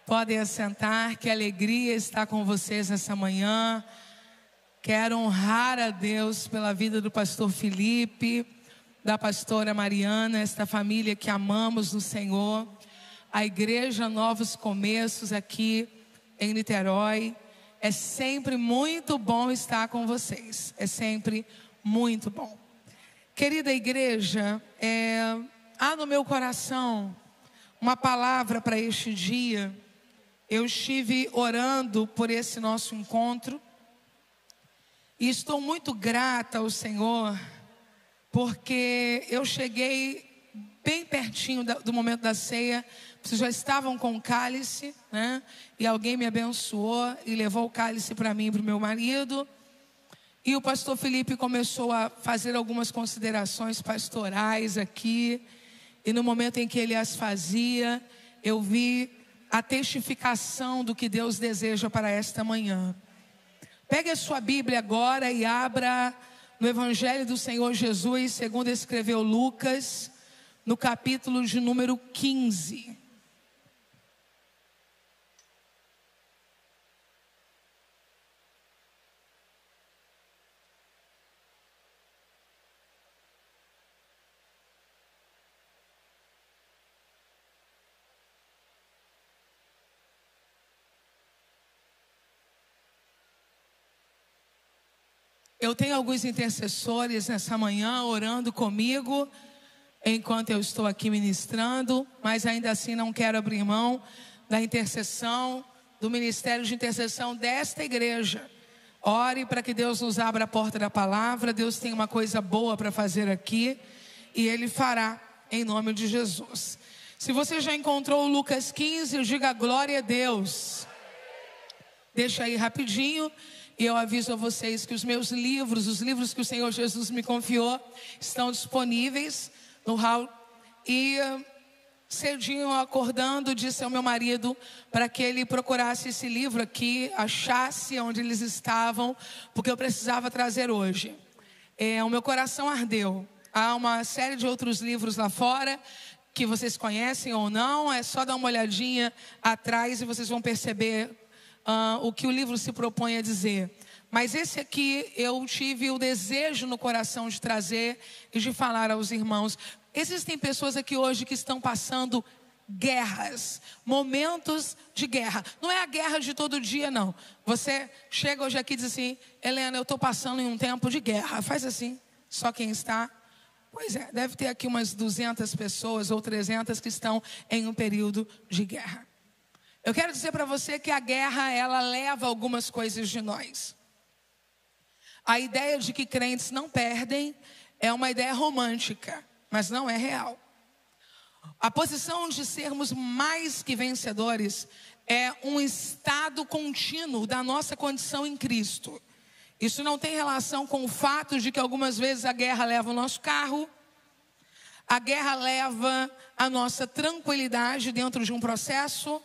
Podem assentar, que alegria estar com vocês nessa manhã. Quero honrar a Deus pela vida do pastor Felipe, da pastora Mariana, esta família que amamos no Senhor. A igreja Novos Começos aqui em Niterói. É sempre muito bom estar com vocês. É sempre muito bom. Querida igreja, há no meu coração uma palavra para este dia. Eu estive orando por esse nosso encontro e estou muito grata ao Senhor, porque eu cheguei bem pertinho do momento da ceia. Vocês já estavam com o cálice, né? E alguém me abençoou e levou o cálice para mim e para o meu marido. E o pastor Felipe começou a fazer algumas considerações pastorais aqui. E no momento em que ele as fazia, eu vi a testificação do que Deus deseja para esta manhã. Pegue a sua Bíblia agora e abra no Evangelho do Senhor Jesus, segundo escreveu Lucas, no capítulo de número 15. Eu tenho alguns intercessores nessa manhã orando comigo, enquanto eu estou aqui ministrando, mas ainda assim não quero abrir mão da intercessão, do ministério de intercessão desta igreja. Ore para que Deus nos abra a porta da palavra. Deus tem uma coisa boa para fazer aqui e Ele fará em nome de Jesus. Se você já encontrou o Lucas 15, diga glória a Deus. Deixa aí rapidinho. E eu aviso a vocês que os meus livros, os livros que o Senhor Jesus me confiou, estão disponíveis no hall. E cedinho, acordando, disse ao meu marido para que ele procurasse esse livro aqui, achasse onde eles estavam, porque eu precisava trazer hoje. O meu coração ardeu. Há uma série de outros livros lá fora, que vocês conhecem ou não. É só dar uma olhadinha atrás e vocês vão perceber o que o livro se propõe a dizer. Mas esse aqui eu tive o desejo no coração de trazer e de falar aos irmãos. Existem pessoas aqui hoje que estão passando guerras, momentos de guerra. Não é a guerra de todo dia, não. Você chega hoje aqui e diz assim: Helena, eu estou passando em um tempo de guerra. Faz assim, só quem está. Pois é, deve ter aqui umas 200 pessoas ou 300 que estão em um período de guerra. Eu quero dizer para você que a guerra, ela leva algumas coisas de nós. A ideia de que crentes não perdem é uma ideia romântica, mas não é real. A posição de sermos mais que vencedores é um estado contínuo da nossa condição em Cristo. Isso não tem relação com o fato de que algumas vezes a guerra leva o nosso carro, a guerra leva a nossa tranquilidade dentro de um processo.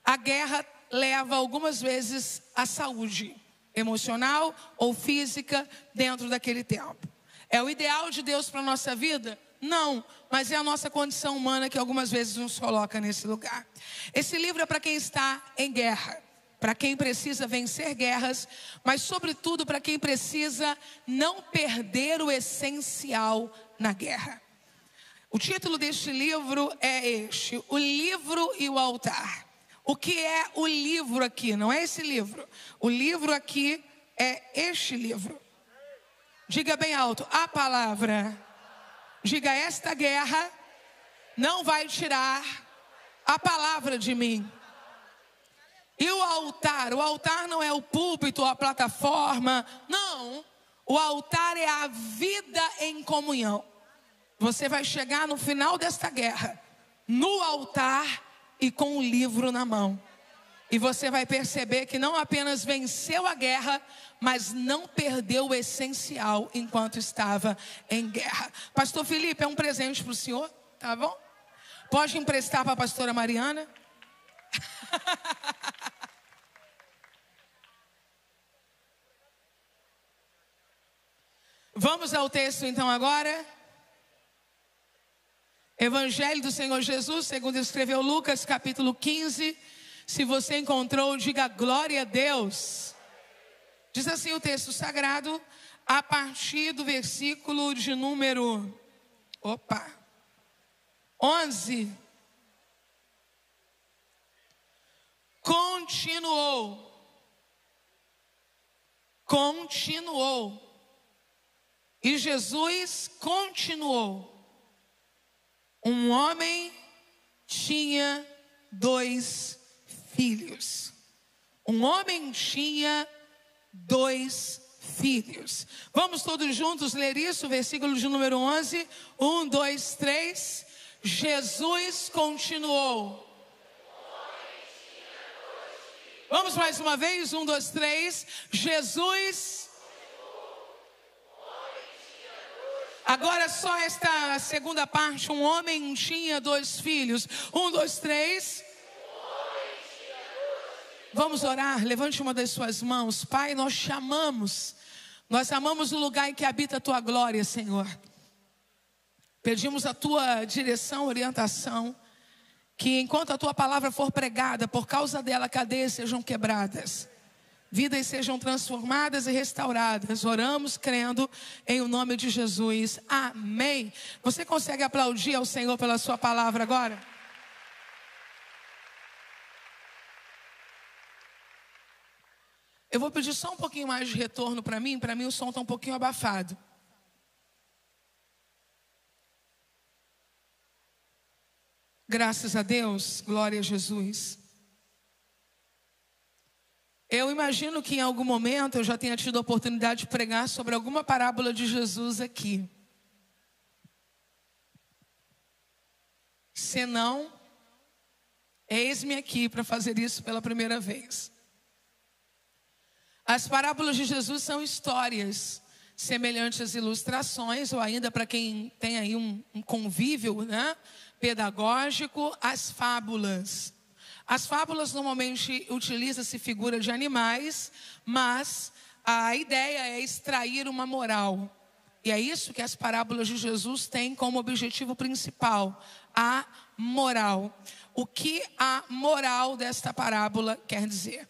A guerra leva algumas vezes a saúde emocional ou física dentro daquele tempo. É o ideal de Deus para a nossa vida? Não, mas é a nossa condição humana que algumas vezes nos coloca nesse lugar. Esse livro é para quem está em guerra, para quem precisa vencer guerras, mas sobretudo para quem precisa não perder o essencial na guerra. O título deste livro é este: O Livro e o Altar. O que é o livro aqui? Não é esse livro. O livro aqui é este livro. Diga bem alto: a palavra. Diga: esta guerra não vai tirar a palavra de mim. E o altar não é o púlpito, a plataforma. Não, o altar é a vida em comunhão. Você vai chegar no final desta guerra, no altar e com o livro na mão. E você vai perceber que não apenas venceu a guerra, mas não perdeu o essencial enquanto estava em guerra. Pastor Felipe, é um presente para o senhor, tá bom? Pode emprestar para a pastora Mariana? Vamos ao texto então agora. Evangelho do Senhor Jesus, segundo escreveu Lucas, capítulo 15, Se você encontrou, diga glória a Deus. Diz assim o texto sagrado, a partir do versículo de número 11. Continuou. E Jesus continuou. Um homem tinha 2 filhos. Um homem tinha 2 filhos. Vamos todos juntos ler isso, versículo de número 11. 1, 2, 3. Jesus continuou. Vamos mais uma vez, 1, 2, 3. Jesus. Agora só esta segunda parte. Um homem tinha 2 filhos. 1, 2, 3. Vamos orar. Levante uma das suas mãos. Pai, nós te amamos. Nós amamos o lugar em que habita a tua glória, Senhor. Pedimos a tua direção, orientação. Que enquanto a tua palavra for pregada, por causa dela, cadeias sejam quebradas, vidas sejam transformadas e restauradas. Oramos crendo em o nome de Jesus. Amém. Você consegue aplaudir ao Senhor pela sua palavra agora? Eu vou pedir só um pouquinho mais de retorno para mim o som está um pouquinho abafado. Graças a Deus, glória a Jesus. Eu imagino que em algum momento eu já tenha tido a oportunidade de pregar sobre alguma parábola de Jesus aqui. Se não, eis-me aqui para fazer isso pela primeira vez. As parábolas de Jesus são histórias semelhantes às ilustrações, ou ainda para quem tem aí um convívio, né, pedagógico, as fábulas. As fábulas normalmente utiliza-se figura de animais, mas a ideia é extrair uma moral. E é isso que as parábolas de Jesus têm como objetivo principal, a moral. O que a moral desta parábola quer dizer?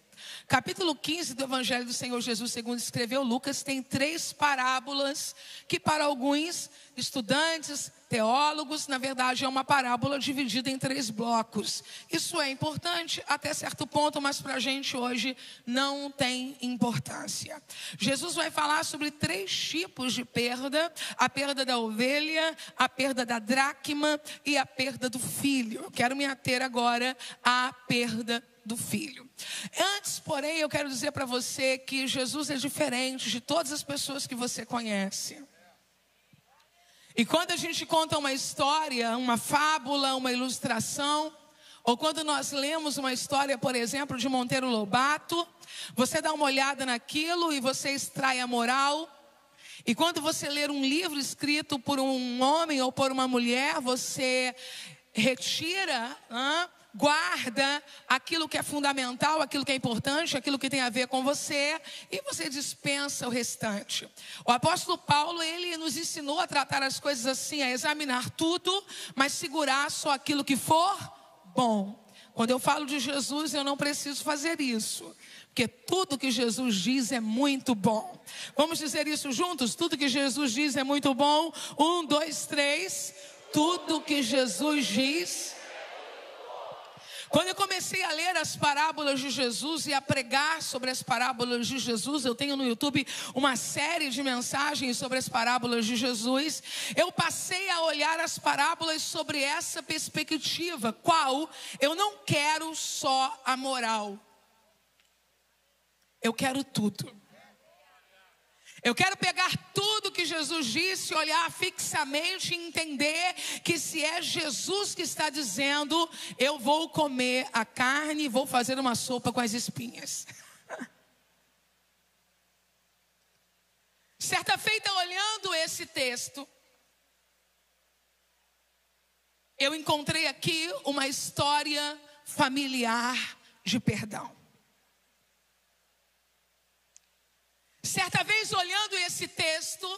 Capítulo 15 do Evangelho do Senhor Jesus, segundo escreveu Lucas, tem 3 parábolas que para alguns estudantes, teólogos, na verdade é uma parábola dividida em 3 blocos. Isso é importante até certo ponto, mas para a gente hoje não tem importância. Jesus vai falar sobre 3 tipos de perda: a perda da ovelha, a perda da dracma e a perda do filho. Eu quero me ater agora à perda do filho. Antes, porém, eu quero dizer para você que Jesus é diferente de todas as pessoas que você conhece. E quando a gente conta uma história, uma fábula, uma ilustração, ou quando nós lemos uma história, por exemplo, de Monteiro Lobato, você dá uma olhada naquilo e você extrai a moral. E quando você ler um livro escrito por um homem ou por uma mulher, você retira, guarda aquilo que é fundamental, aquilo que é importante, aquilo que tem a ver com você, e você dispensa o restante. O apóstolo Paulo, ele nos ensinou a tratar as coisas assim, a examinar tudo, mas segurar só aquilo que for bom. Quando eu falo de Jesus, eu não preciso fazer isso, porque tudo que Jesus diz é muito bom. Vamos dizer isso juntos? Tudo que Jesus diz é muito bom. 1, 2, 3. Tudo que Jesus diz. Quando eu comecei a ler as parábolas de Jesus e a pregar sobre as parábolas de Jesus, eu tenho no YouTube uma série de mensagens sobre as parábolas de Jesus. Eu passei a olhar as parábolas sobre essa perspectiva. Qual? Eu não quero só a moral. Eu quero tudo. Eu quero pegar tudo que Jesus disse, olhar fixamente e entender que se é Jesus que está dizendo, eu vou comer a carne e vou fazer uma sopa com as espinhas. Certa feita, olhando esse texto, eu encontrei aqui uma história familiar de perdão. Certa vez, olhando esse texto,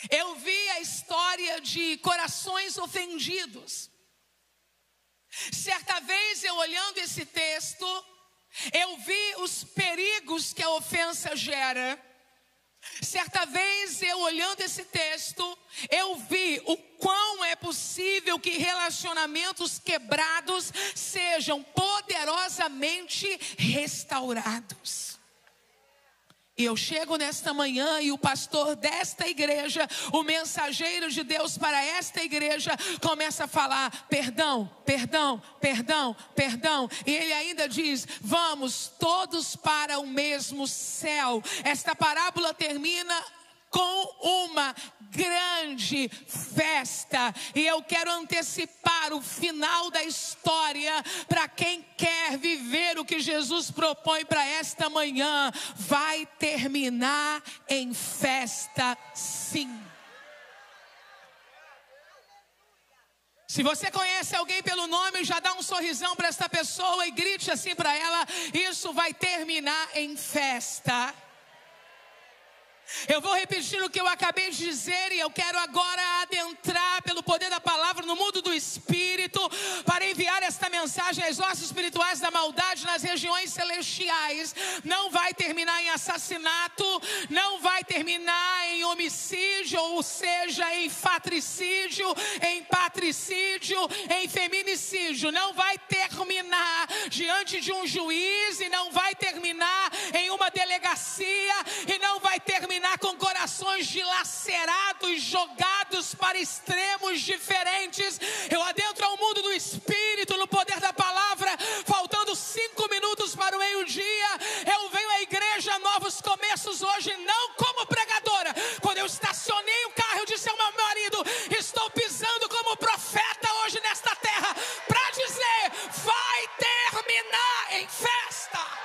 eu vi a história de corações ofendidos. Certa vez eu olhando esse texto, eu vi os perigos que a ofensa gera. Certa vez eu olhando esse texto, eu vi o quão é possível que relacionamentos quebrados sejam poderosamente restaurados. E eu chego nesta manhã e o pastor desta igreja, o mensageiro de Deus para esta igreja, começa a falar: perdão, perdão, perdão, perdão. E ele ainda diz: vamos todos para o mesmo céu. Esta parábola termina com uma grande festa. E eu quero antecipar o final da história para quem quer viver o que Jesus propõe para esta manhã. Vai terminar em festa, sim. Se você conhece alguém pelo nome, já dá um sorrisão para esta pessoa e grite assim para ela: isso vai terminar em festa. Eu vou repetir o que eu acabei de dizer e eu quero agora adentrar pelo poder da palavra no mundo do Espírito para enviar esta mensagem às hostes espirituais da maldade nas regiões celestiais. Não vai terminar em assassinato, não vai terminar em homicídio, ou seja, em fratricídio, em patricídio, em feminicídio. Não vai terminar diante de um juiz e não vai terminar em uma delegacia e não vai terminar com corações dilacerados, jogados para extremos diferentes. Eu adentro ao mundo do Espírito no poder da palavra. Faltando 5 minutos para o meio-dia, eu venho à igreja Novos Começos hoje, não como pregadora. Quando eu estacionei o carro, eu disse ao meu marido: estou pisando como profeta hoje nesta terra, para dizer: vai terminar em festa.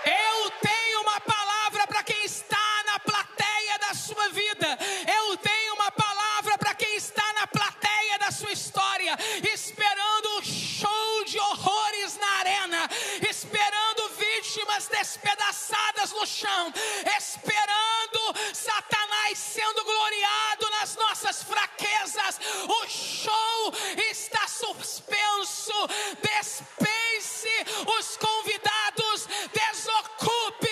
Eu tenho uma palavra para quem está na plateia da sua vida. Eu tenho uma palavra para quem está na plateia da sua história, esperando um show de horrores na arena, esperando vítimas despedaçadas no chão, esperando Satanás sendo gloriado nas nossas fraquezas. O show está suspenso. Dispense os convidados, desocupe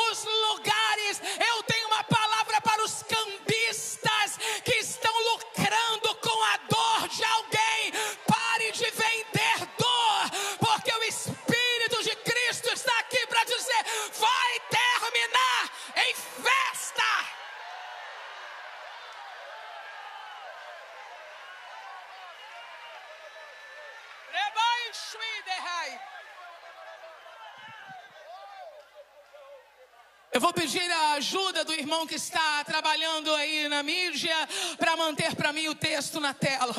os lugares. Eu tenho uma palavra para os cambistas que estão lucrando com a dor de alguém. Pare de vender dor, porque o Espírito de Cristo está aqui para dizer: vai terminar em festa. Eu vou pedir a ajuda do irmão que está trabalhando aí na mídia para manter para mim o texto na tela.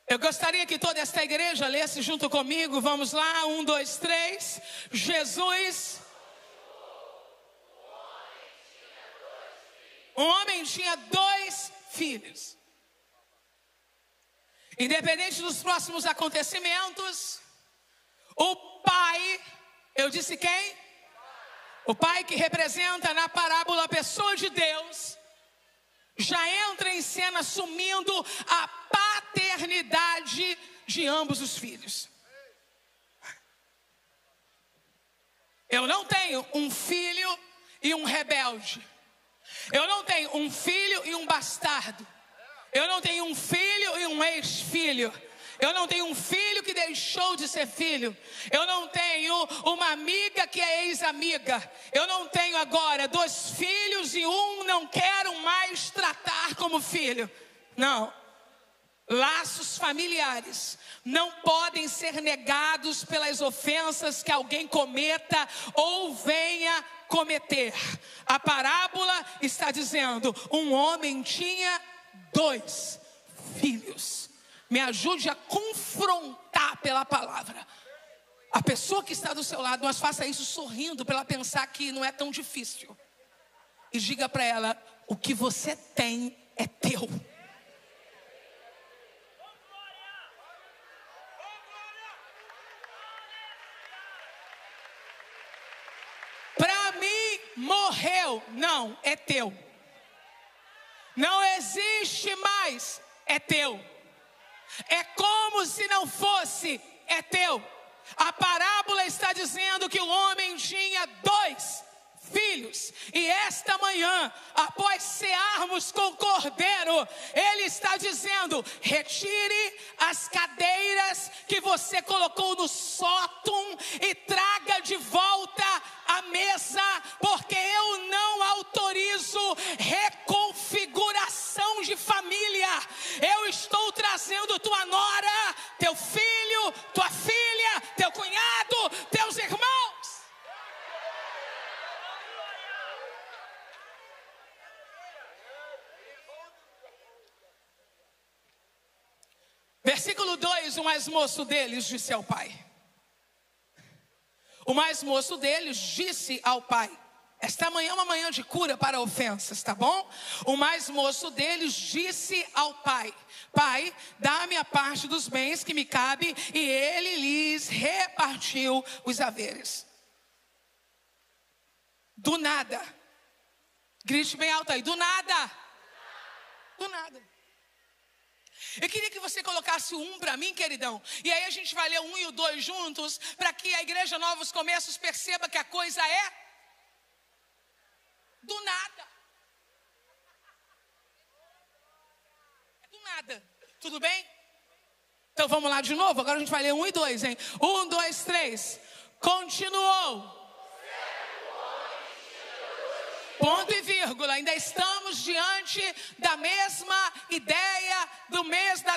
Eu gostaria que toda esta igreja lesse junto comigo. Vamos lá, 1, 2, 3. Jesus. Um homem tinha 2 filhos. Independente dos próximos acontecimentos, o pai, eu disse quem? O pai, que representa na parábola a pessoa de Deus, já entra em cena assumindo a paternidade de ambos os filhos. Eu não tenho um filho e um rebelde. Eu não tenho um filho e um bastardo. Eu não tenho um filho e um ex-filho. Eu não tenho um filho que deixou de ser filho. Eu não tenho uma amiga que é ex-amiga. Eu não tenho agora 2 filhos e um não quero mais tratar como filho. Não. Laços familiares não podem ser negados pelas ofensas que alguém cometa ou venha cometer. A parábola está dizendo: um homem tinha 2 filhos. Me ajude a confrontar pela palavra a pessoa que está do seu lado, mas faça isso sorrindo para ela pensar que não é tão difícil. E diga para ela: o que você tem é teu. Para mim morreu. Não, é teu. Não existe mais, é teu. É como se não fosse, é teu. A parábola está dizendo que o homem tinha 2 filhos. E esta manhã, após cearmos com o cordeiro, ele está dizendo: retire as cadeiras que você colocou no sótão e traga de volta a mesa, porque eu não autorizo reconfiguração de família. Eu estou trazendo tua nora, teu filho, tua filha, teu cunhado, teus irmãos. Versículo 2, o mais moço deles disse ao pai. O mais moço deles disse ao pai. Esta manhã é uma manhã de cura para ofensas, tá bom? O mais moço deles disse ao pai: pai, dá-me a parte dos bens que me cabe. E ele lhes repartiu os haveres. Do nada. Grite bem alto aí. Do nada. Do nada. Eu queria que você colocasse o 1 para mim, queridão. E aí a gente vai ler o 1 e o 2 juntos, para que a igreja Novos Começos perceba que a coisa é do nada. É do nada. Tudo bem? Então vamos lá de novo. Agora a gente vai ler 1 e 2, hein? 1, 2, 3. Continuou. Ponto e vírgula, ainda estamos diante da mesma ideia, da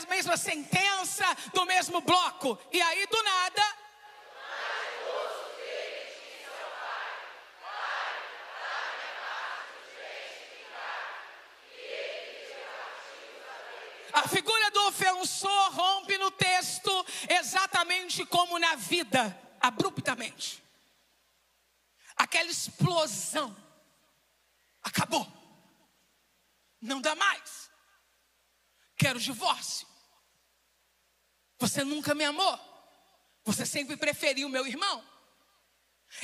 mesma sentença, do mesmo bloco. E aí, do nada, a figura do ofensor rompe no texto exatamente como na vida, abruptamente. Aquela explosão. Acabou. Não dá mais. Quero divórcio. Você nunca me amou. Você sempre preferiu meu irmão.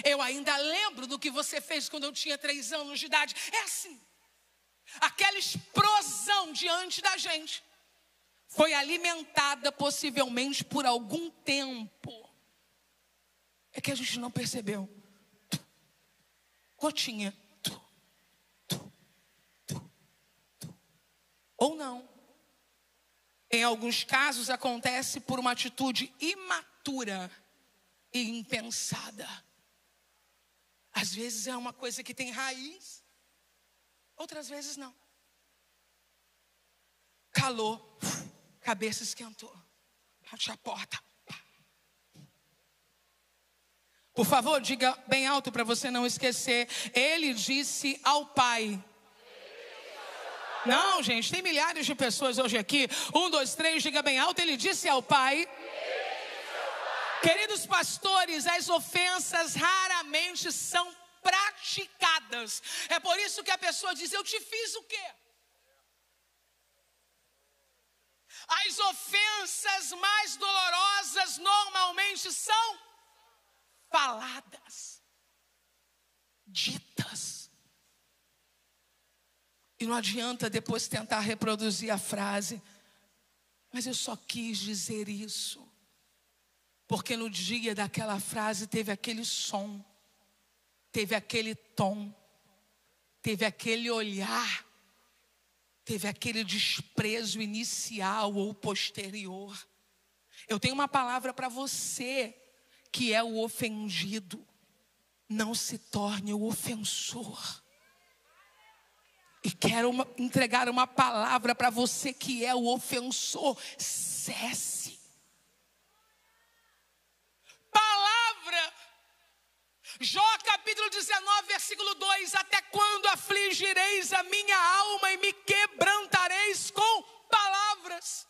Eu ainda lembro do que você fez quando eu tinha 3 anos de idade. É assim. Aquela explosão diante da gente foi alimentada possivelmente por algum tempo. É que a gente não percebeu. Gotinha. Ou não. Em alguns casos acontece por uma atitude imatura e impensada. Às vezes é uma coisa que tem raiz, outras vezes não. Calor, cabeça esquentou, bate a porta. Por favor, diga bem alto para você não esquecer. Ele disse ao pai. Não, gente, tem milhares de pessoas hoje aqui. 1, 2, 3, diga bem alto. Ele disse ao pai. Queridos pastores, as ofensas raramente são praticadas. É por isso que a pessoa diz: eu te fiz o quê? As ofensas mais dolorosas normalmente são faladas, ditas. E não adianta depois tentar reproduzir a frase: mas eu só quis dizer isso. Porque no dia daquela frase teve aquele som, teve aquele tom, teve aquele olhar, teve aquele desprezo inicial ou posterior. Eu tenho uma palavra para você que é o ofendido. Não se torne o ofensor. E quero entregar uma palavra para você que é o ofensor. Cesse. Palavra. Jó capítulo 19, versículo 2. Até quando afligireis a minha alma e me quebrantareis com palavras?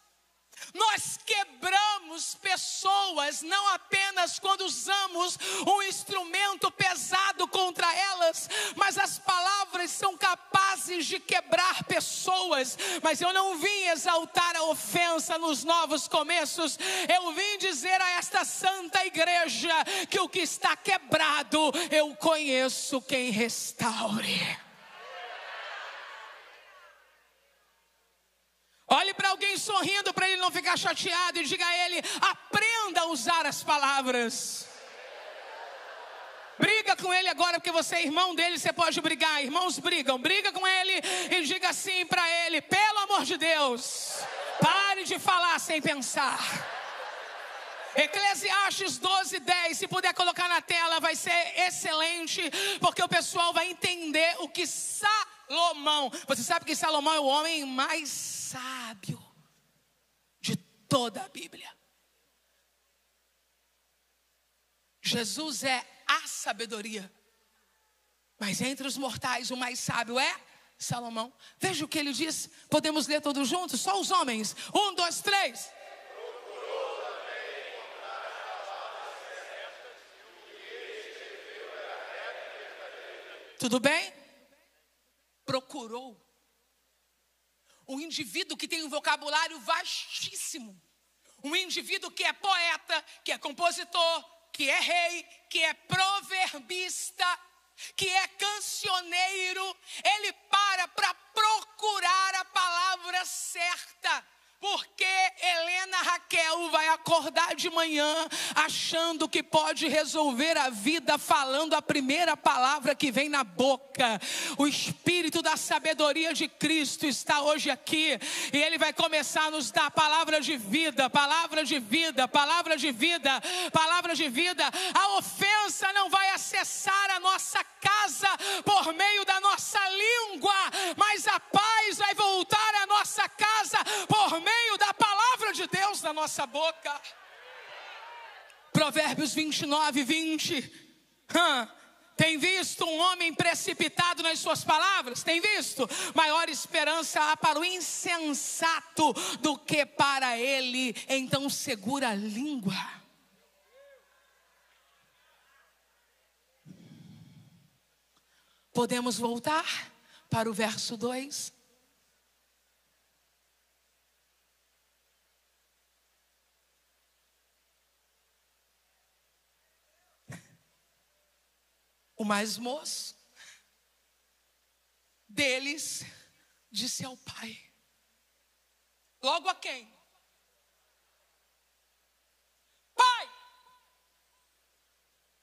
Nós quebramos pessoas não apenas quando usamos um instrumento pesado contra elas, mas as palavras são capazes capazes de quebrar pessoas, mas eu não vim exaltar a ofensa nos novos começos. Eu vim dizer a esta santa igreja que o que está quebrado, eu conheço quem restaure. Olhe para alguém sorrindo para ele não ficar chateado e diga a ele: aprenda a usar as palavras. Briga com ele agora, porque você é irmão dele, você pode brigar. Irmãos brigam, briga com ele e diga assim para ele: pelo amor de Deus, pare de falar sem pensar. Eclesiastes 12:10, se puder colocar na tela vai ser excelente, porque o pessoal vai entender o que Salomão, você sabe que Salomão é o homem mais sábio de toda a Bíblia. Jesus é a sabedoria, mas entre os mortais o mais sábio é Salomão. Veja o que ele diz, podemos ler todos juntos, só os homens. 1, 2, 3. Tudo bem? Procurou. Um indivíduo que tem um vocabulário vastíssimo. Um indivíduo que é poeta, que é compositor, que é rei, que é proverbista, que é cancioneiro. Ele para procurar a palavra certa. Porque Helena Raquel vai acordar de manhã achando que pode resolver a vida falando a primeira palavra que vem na boca. O Espírito da sabedoria de Cristo está hoje aqui e Ele vai começar a nos dar palavra de vida, palavra de vida, palavra de vida, palavra de vida. A ofensa não vai acessar a nossa casa por meio da nossa língua, mas a paz vai voltar à nossa casa por meio da palavra de Deus na nossa boca. Provérbios 29:20. Tem visto um homem precipitado nas suas palavras? Tem visto? Maior esperança há para o insensato do que para ele. Então segura a língua. Podemos voltar para o verso 2? O mais moço deles disse ao pai. Logo a quem? Pai,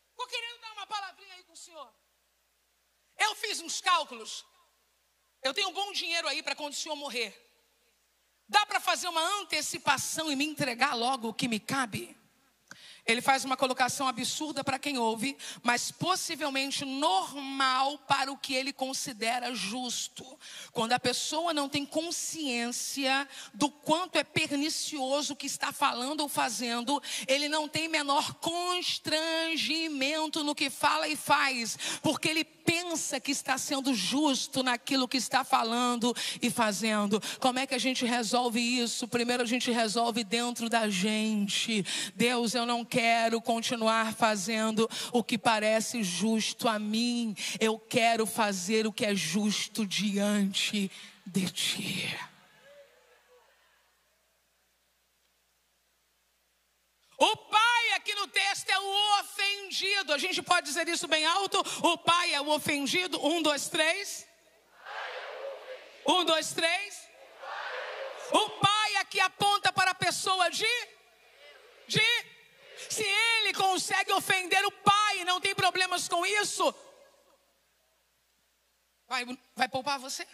estou querendo dar uma palavrinha aí com o senhor. Eu fiz uns cálculos. Eu tenho um bom dinheiro aí para quando o senhor morrer. Dá para fazer uma antecipação e me entregar logo o que me cabe? Ele faz uma colocação absurda para quem ouve, mas possivelmente normal para o que ele considera justo. Quando a pessoa não tem consciência do quanto é pernicioso o que está falando ou fazendo, ele não tem menor constrangimento no que fala e faz, porque ele pensa que está sendo justo naquilo que está falando e fazendo. Como é que a gente resolve isso? Primeiro a gente resolve dentro da gente. Deus, eu não quero continuar fazendo o que parece justo a mim. Eu quero fazer o que é justo diante de ti. O pai aqui no texto é o ofendido. A gente pode dizer isso bem alto? O pai é o ofendido. 1, 2, 3. 1, 2, 3. O pai aqui aponta para a pessoa de... Se ele consegue ofender o pai e não tem problemas com isso, vai poupar você?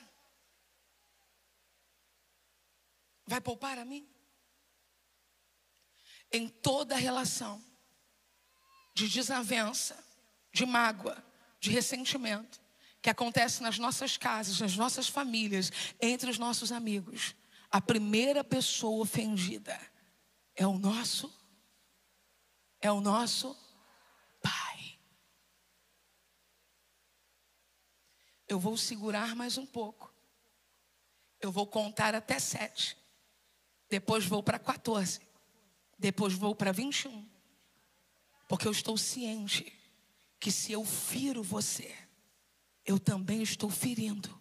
Vai poupar a mim? Em toda relação de desavença, de mágoa, de ressentimento que acontece nas nossas casas, nas nossas famílias, entre os nossos amigos, a primeira pessoa ofendida é o nosso pai. Eu vou segurar mais um pouco. Eu vou contar até 7. Depois vou para 14. Depois vou para 21. Porque eu estou ciente que se eu firo você, eu também estou ferindo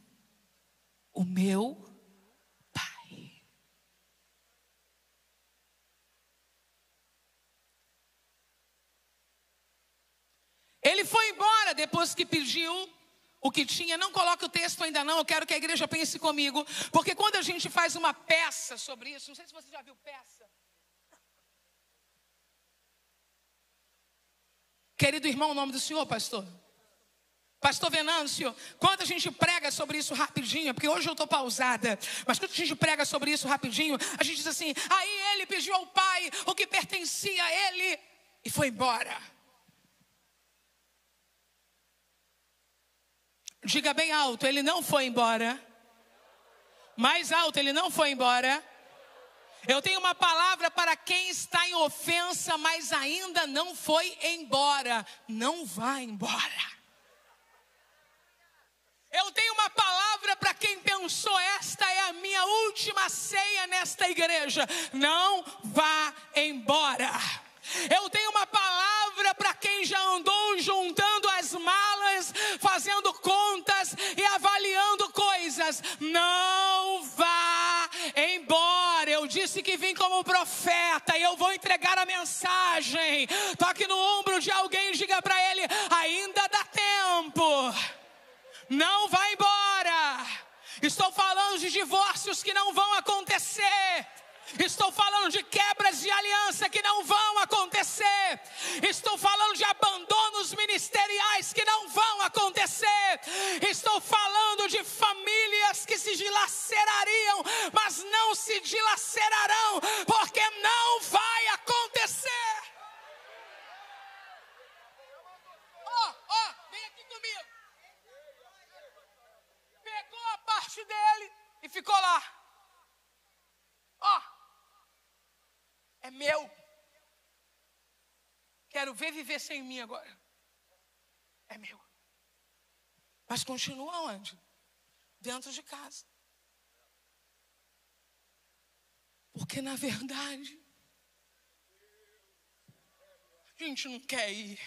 o meu Pai. Ele foi embora depois que pediu o que tinha. Não coloque o texto ainda não, eu quero que a igreja pense comigo. Porque quando a gente faz uma peça sobre isso, não sei se você já viu peça. Querido irmão, o nome do senhor, pastor? Pastor Venâncio, quando a gente prega sobre isso rapidinho, porque hoje eu estou pausada, mas quando a gente prega sobre isso rapidinho, a gente diz assim, aí ele pediu ao Pai o que pertencia a ele e foi embora. Diga bem alto, ele não foi embora. Mais alto, ele não foi embora. Eu tenho uma palavra para quem está em ofensa, mas ainda não foi embora. Não vá embora. Eu tenho uma palavra para quem pensou, esta é a minha última ceia nesta igreja. Não vá embora. Eu tenho uma palavra para quem já andou juntando as malas, fazendo contas e avaliando coisas. Não vá embora. Eu disse que vim como profeta e eu vou entregar a mensagem. Toque no ombro de alguém e diga para ele, ainda dá tempo. Não vá embora. Estou falando de divórcios que não vão acontecer. Estou falando de quebras de aliança que não vão acontecer. Estou falando de abandonos ministeriais que não vão acontecer. Estou falando de famílias que se dilacerariam, mas não se dilacerarão, porque não vai acontecer. Vem aqui comigo. Pegou a parte dele e ficou lá. É meu. Quero ver viver sem mim agora. É meu. Mas continua onde? Dentro de casa. Porque na verdade a gente não quer ir.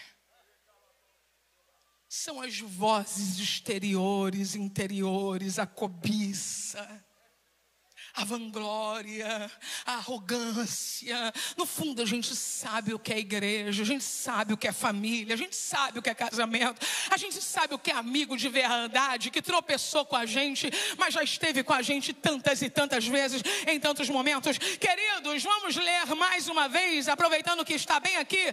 São as vozes exteriores, interiores, a cobiça, a vanglória, a arrogância. No fundo a gente sabe o que é igreja, a gente sabe o que é família, a gente sabe o que é casamento, a gente sabe o que é amigo de verdade, que tropeçou com a gente, mas já esteve com a gente tantas e tantas vezes, em tantos momentos. Queridos, vamos ler mais uma vez, aproveitando que está bem aqui.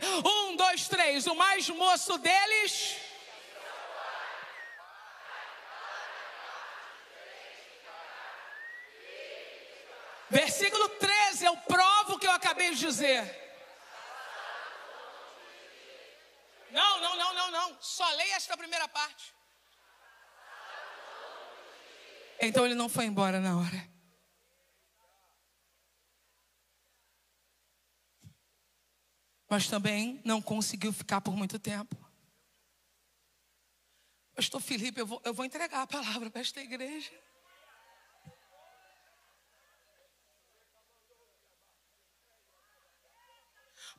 1, 2, 3, o mais moço deles... Versículo 13, eu provo o que eu acabei de dizer. Não. Só leia esta primeira parte. Então ele não foi embora na hora. Mas também não conseguiu ficar por muito tempo. Pastor Felipe, eu vou entregar a palavra para esta igreja.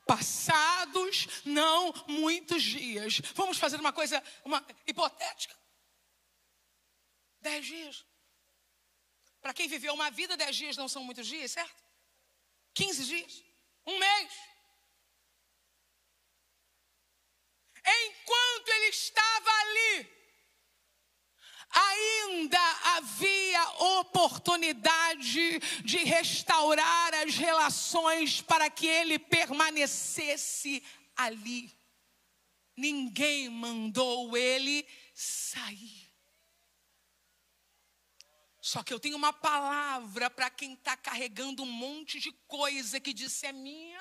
Passados não muitos dias. Vamos fazer uma coisa hipotética. 10 dias. Para quem viveu uma vida, 10 dias não são muitos dias, certo? 15 dias. 1 mês. Enquanto ele estava ali, ainda havia oportunidade de restaurar as relações para que ele permanecesse ali. Ninguém mandou ele sair. Só que eu tenho uma palavra para quem está carregando um monte de coisa que disse é minha,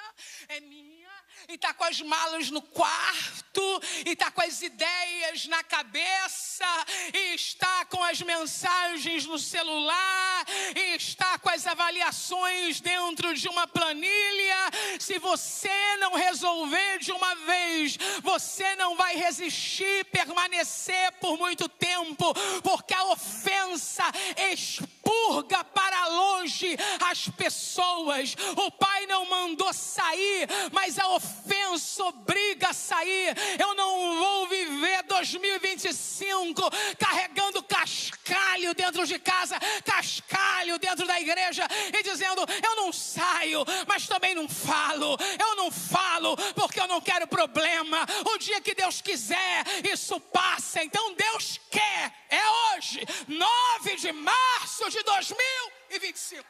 e está com as malas no quarto, e está com as ideias na cabeça, e está com as mensagens no celular, e está com as avaliações dentro de uma planilha. Se você não resolver de uma vez, você não vai resistir, permanecer por muito tempo, porque a ofensa expurga para longe as pessoas. O Pai não mandou sair, mas a ofensa obriga a sair. Eu não vou viver 2025 25, carregando cascalho dentro de casa, cascalho dentro da igreja e dizendo: eu não saio, mas também não falo. Eu não falo porque eu não quero problema. O dia que Deus quiser, isso passa. Então Deus quer, é hoje, 9 de março de 2025.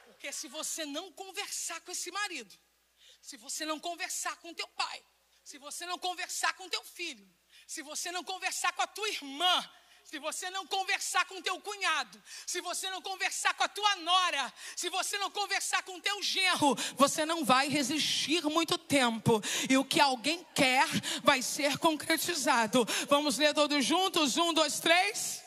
Porque se você não conversar com esse marido, se você não conversar com teu pai, se você não conversar com teu filho, se você não conversar com a tua irmã, se você não conversar com teu cunhado, se você não conversar com a tua nora, se você não conversar com teu genro, você não vai resistir muito tempo. E o que alguém quer vai ser concretizado. Vamos ler todos juntos? 1, 2, 3.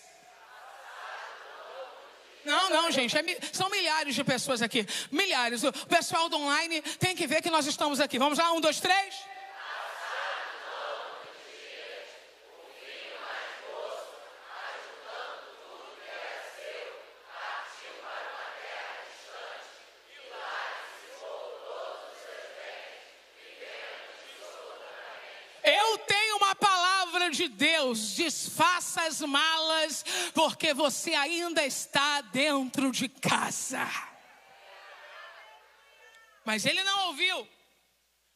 Não, gente, são milhares de pessoas aqui. Milhares. O pessoal do online tem que ver que nós estamos aqui. Vamos lá, 1, 2, 3. Eu tenho uma palavra de Deus: desfaça as malas, porque você ainda está dentro de casa. Mas ele não ouviu.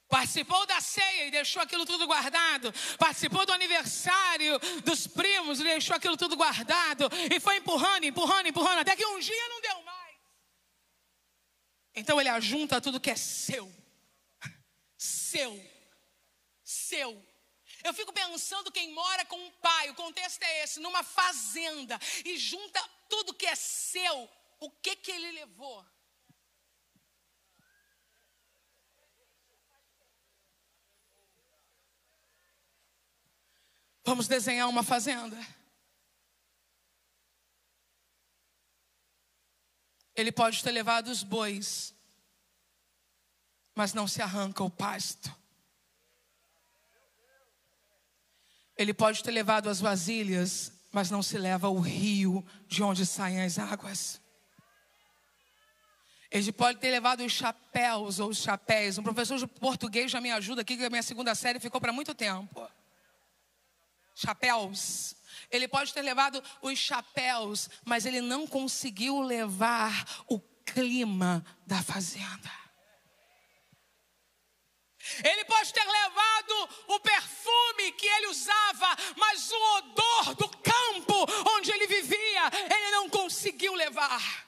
Participou da ceia e deixou aquilo tudo guardado. Participou do aniversário dos primos e deixou aquilo tudo guardado. E foi empurrando, até que um dia não deu mais. Então ele ajunta tudo que é seu. Seu. Eu fico pensando quem mora com um pai, o contexto é esse, numa fazenda, e junta tudo que é seu, o que ele levou? Vamos desenhar uma fazenda. Ele pode ter levado os bois, mas não se arranca o pasto. Ele pode ter levado as vasilhas, mas não se leva o rio de onde saem as águas. Ele pode ter levado os chapéus ou os chapéus. Um professor de português já me ajuda aqui, que a minha segunda série ficou para muito tempo. Chapéus. Ele pode ter levado os chapéus, mas ele não conseguiu levar o clima da fazenda. Ele pode ter levado o perfume que ele usava, mas o odor do campo onde ele vivia, ele não conseguiu levar.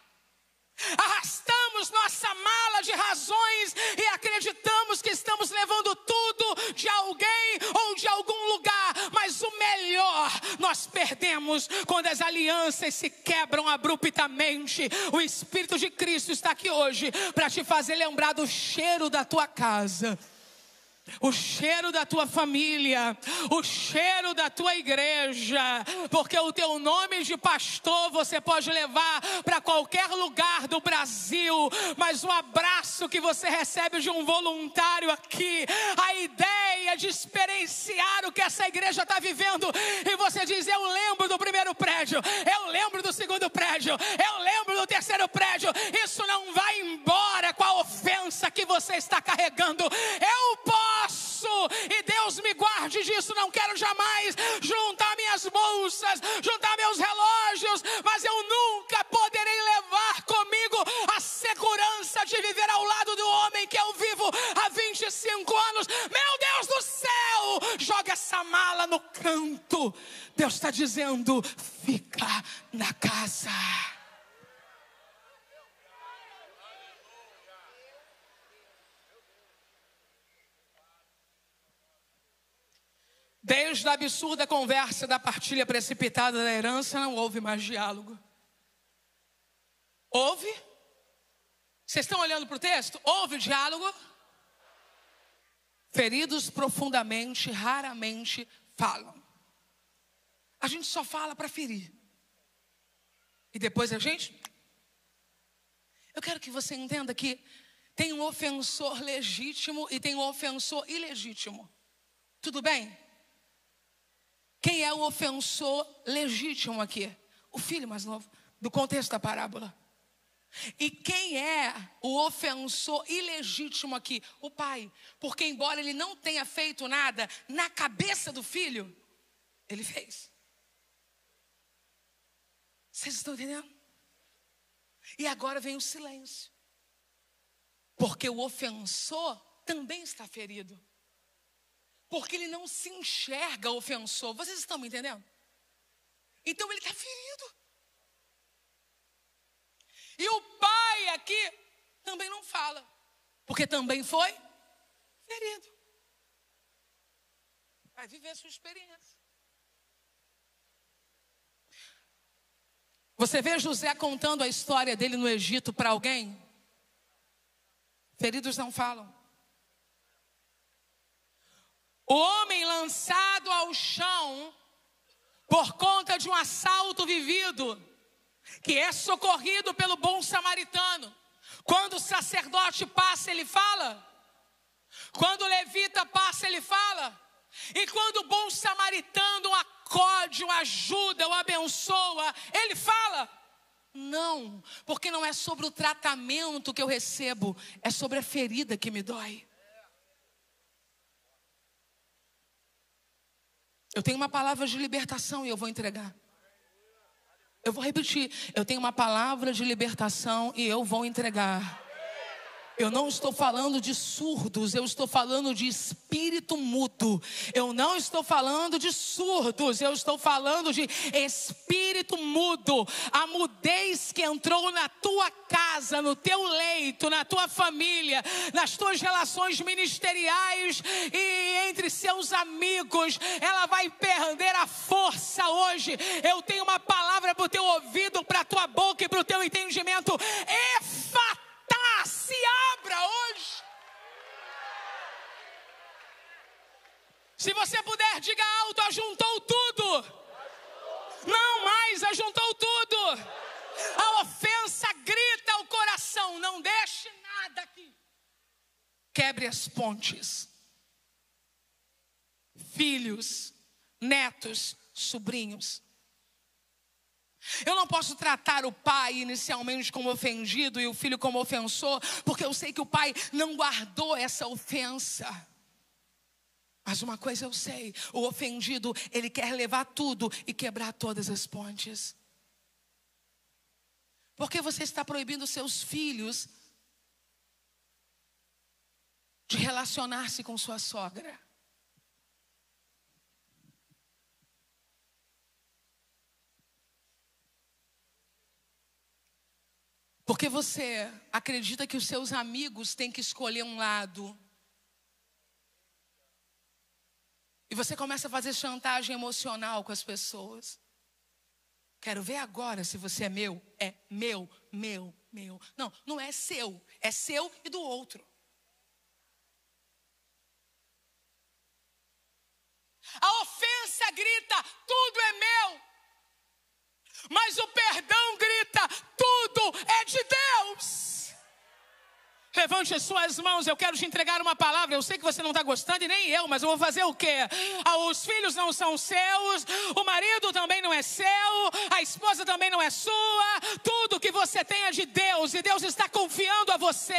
Arrastamos nossa mala de razões e acreditamos que estamos levando tudo de alguém ou de algum lugar, mas o melhor nós perdemos quando as alianças se quebram abruptamente. O Espírito de Cristo está aqui hoje para te fazer lembrar do cheiro da tua casa, o cheiro da tua família, o cheiro da tua igreja, porque o teu nome de pastor você pode levar para qualquer lugar do Brasil, mas o abraço que você recebe de um voluntário aqui, a ideia de experienciar o que essa igreja está vivendo, e você diz: eu lembro do primeiro prédio, eu lembro do segundo prédio, eu lembro do terceiro prédio. Isso não vai embora com a ofensa que você está carregando. Eu posso, e Deus me guarde disso, não quero jamais juntar minhas bolsas, juntar meus relógios, mas eu nunca poderei levar comigo a segurança de viver ao lado do homem que eu vivo há 25 anos. Meu Deus do céu, joga essa mala no canto. Deus está dizendo: fica na casa. Desde a absurda conversa da partilha precipitada da herança, não houve mais diálogo. Houve? Vocês estão olhando para o texto? Houve diálogo? Feridos profundamente, raramente falam. A gente só fala para ferir. E depois a gente... Eu quero que você entenda que tem um ofensor legítimo e tem um ofensor ilegítimo. Tudo bem? Quem é o ofensor legítimo aqui? O filho mais novo, do contexto da parábola. E quem é o ofensor ilegítimo aqui? O pai. Porque embora ele não tenha feito nada na cabeça do filho, ele fez. Vocês estão entendendo? E agora vem o silêncio. Porque o ofensor também está ferido. Porque ele não se enxerga ofensor. Vocês estão me entendendo? Então ele está ferido. E o pai aqui também não fala. Porque também foi ferido. Vai viver a sua experiência. Você vê José contando a história dele no Egito para alguém? Feridos não falam. O homem lançado ao chão por conta de um assalto vivido, que é socorrido pelo bom samaritano. Quando o sacerdote passa, ele fala. Quando o levita passa, ele fala. E quando o bom samaritano o acode, o ajuda, o abençoa, ele fala. Não, porque não é sobre o tratamento que eu recebo, é sobre a ferida que me dói. Eu tenho uma palavra de libertação e eu vou entregar. Eu vou repetir, eu tenho uma palavra de libertação e eu vou entregar. Eu não estou falando de surdos, eu estou falando de espírito mudo. Eu não estou falando de surdos, eu estou falando de espírito mudo. A mudez que entrou na tua casa, no teu leito, na tua família, nas tuas relações ministeriais e entre seus amigos, ela vai perder a força hoje. Eu tenho uma palavra para o teu ouvido, para a tua boca e para o teu entendimento. Se abra hoje. Se você puder, diga alto: ajuntou tudo. Não mais, ajuntou tudo. A ofensa grita ao coração: não deixe nada aqui. Quebre as pontes. Filhos, netos, sobrinhos. Eu não posso tratar o pai inicialmente como ofendido e o filho como ofensor, porque eu sei que o pai não guardou essa ofensa. Mas uma coisa eu sei: o ofendido, ele quer levar tudo e quebrar todas as pontes. Porque você está proibindo seus filhos de relacionar-se com sua sogra? Porque você acredita que os seus amigos têm que escolher um lado. E você começa a fazer chantagem emocional com as pessoas. Quero ver agora se você é meu. É meu, meu, meu. Não, não é seu. É seu e do outro. A ofensa grita: tudo é meu. Mas o perdão grita: tudo é de Deus. Levante as suas mãos, eu quero te entregar uma palavra. Eu sei que você não está gostando e nem eu, mas eu vou fazer o quê? Os filhos não são seus, o marido também não é seu, a esposa também não é sua. Tudo que você tem é de Deus e Deus está confiando a você.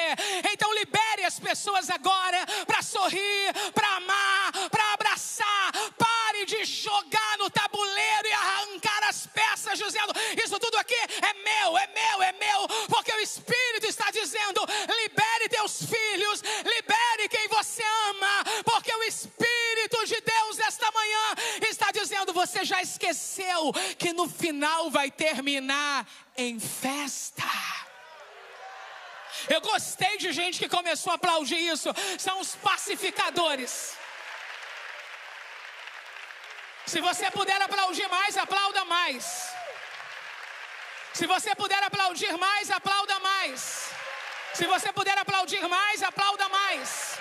Então libere as pessoas agora para sorrir, para amar, para abraçar. Pare de jogar no tabuleiro e arrancar as peças dizendo: isso tudo aqui é meu, é meu, é meu. Porque o Espírito está dizendo: libere teus filhos, libere quem você ama, porque o Espírito de Deus esta manhã está dizendo: você já esqueceu que no final vai terminar em festa. Eu gostei de gente que começou a aplaudir isso. São os pacificadores. Se você puder aplaudir mais, aplauda mais. Se você puder aplaudir mais, aplauda mais. Se você puder aplaudir mais, aplauda mais.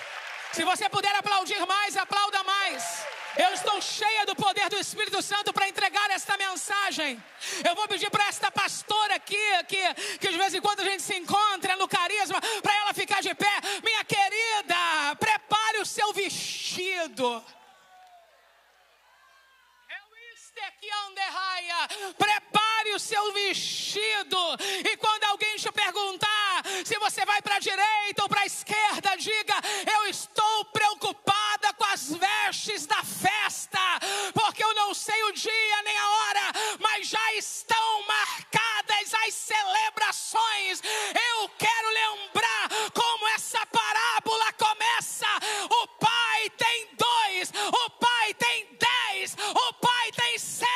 Se você puder aplaudir mais, aplauda mais. Eu estou cheia do poder do Espírito Santo para entregar esta mensagem. Eu vou pedir para esta pastora aqui, que de vez em quando a gente se encontra no Carisma, para ela ficar de pé. Minha querida, prepare o seu vestido. Prepare o seu vestido. E quando alguém alguém te perguntar se você vai para a direita ou para a esquerda, diga: eu estou preocupada com as vestes da festa, porque eu não sei o dia nem a hora, mas já estão marcadas as celebrações. Eu quero lembrar como essa parábola começa. O pai tem 2, o pai tem 10, o pai tem 100,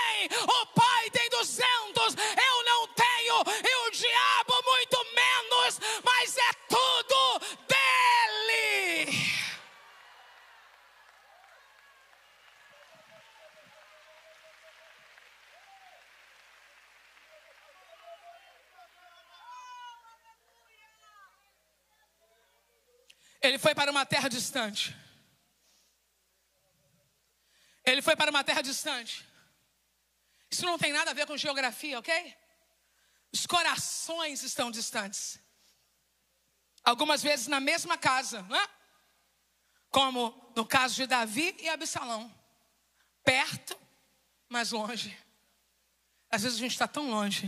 o pai tem 200, eu não tenho, e o diabo muito menos, mas é tudo dele. Ele foi para uma terra distante. Ele foi para uma terra distante. Isso não tem nada a ver com geografia, ok? Os corações estão distantes. Algumas vezes na mesma casa, né? Como no caso de Davi e Absalão. Perto, mas longe. Às vezes a gente está tão longe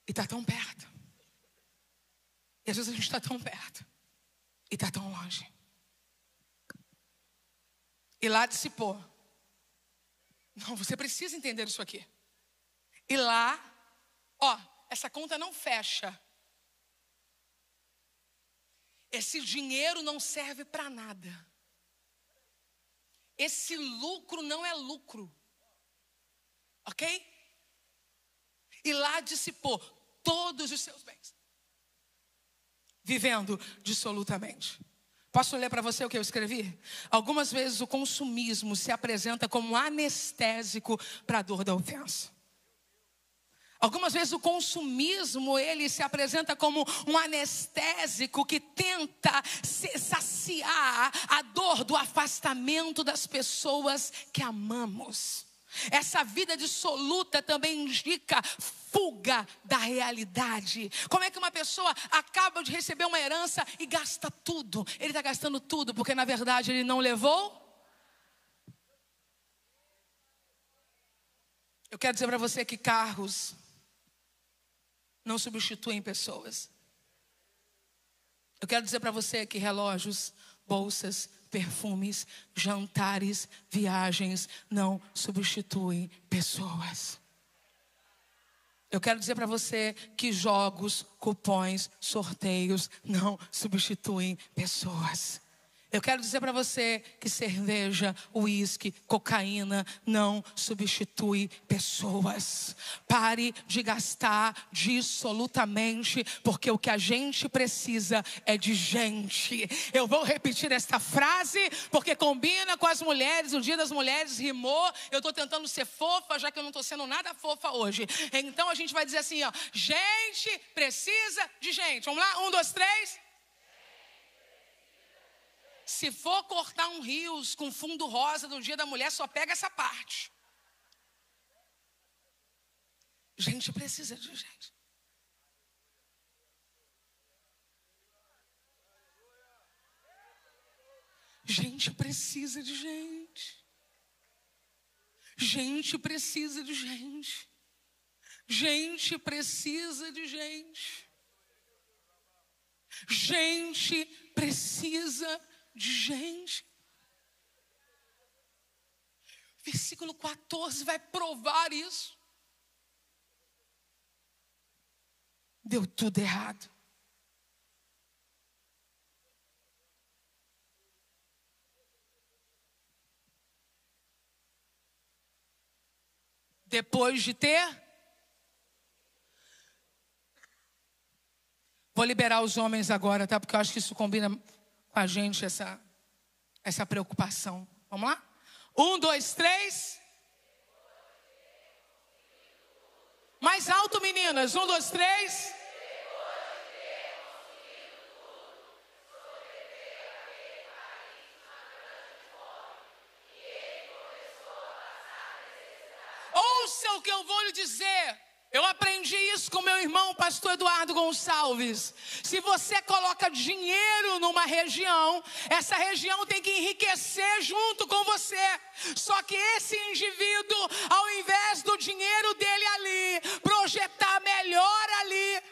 e está tão perto. E às vezes a gente está tão perto e está tão longe. E lá dissipou. Não, você precisa entender isso aqui. E lá, essa conta não fecha. Esse dinheiro não serve para nada. Esse lucro não é lucro. Ok? E lá dissipou todos os seus bens, vivendo dissolutamente. Posso ler para você o que eu escrevi? Algumas vezes o consumismo se apresenta como anestésico para a dor da ofensa. Algumas vezes o consumismo, ele se apresenta como um anestésico que tenta saciar a dor do afastamento das pessoas que amamos. Essa vida dissoluta também indica fuga da realidade. Como é que uma pessoa acaba de receber uma herança e gasta tudo? Ele está gastando tudo porque na verdade ele não levou. Eu quero dizer para você que carros não substituem pessoas. Eu quero dizer para você que relógios, bolsas, perfumes, jantares, viagens não substituem pessoas. Eu quero dizer para você que jogos, cupons, sorteios não substituem pessoas. Eu quero dizer para você que cerveja, uísque, cocaína não substitui pessoas. Pare de gastar dissolutamente, porque o que a gente precisa é de gente. Eu vou repetir esta frase, porque combina com as mulheres. O Dia das Mulheres rimou. Eu estou tentando ser fofa, já que eu não estou sendo nada fofa hoje. Então a gente vai dizer assim, gente precisa de gente. Vamos lá? 1, 2, 3... Se for cortar um rios com fundo rosa do Dia da Mulher, só pega essa parte. Gente precisa de gente. Gente precisa de gente. Gente precisa de gente. Gente precisa de gente. Gente precisa de gente. Versículo 14 vai provar isso. Deu tudo errado. Depois de ter, vou liberar os homens agora, tá? Porque eu acho que isso combina com a gente, essa preocupação. Vamos lá? 1, 2, 3. Mais alto, meninas. 1, 2, 3. Ouça o que eu vou lhe dizer. Eu aprendi isso com meu irmão, pastor Eduardo Gonçalves. Se você coloca dinheiro numa região, essa região tem que enriquecer junto com você. Só que esse indivíduo, ao invés do dinheiro dele ali, projetar melhor ali,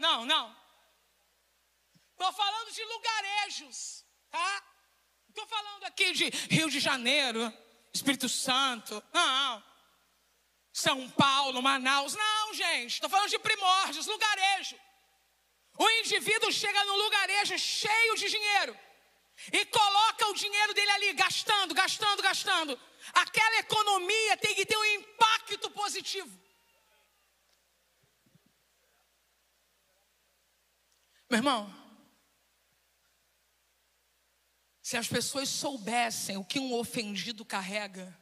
Não. Estou falando de lugarejos, tá? Estou falando aqui de Rio de Janeiro, Espírito Santo, não. São Paulo, Manaus, não, gente. Estou falando de primórdios, lugarejo. O indivíduo chega num lugarejo cheio de dinheiro e coloca o dinheiro dele ali, gastando. Aquela economia tem que ter um impacto positivo. Meu irmão, se as pessoas soubessem o que um ofendido carrega,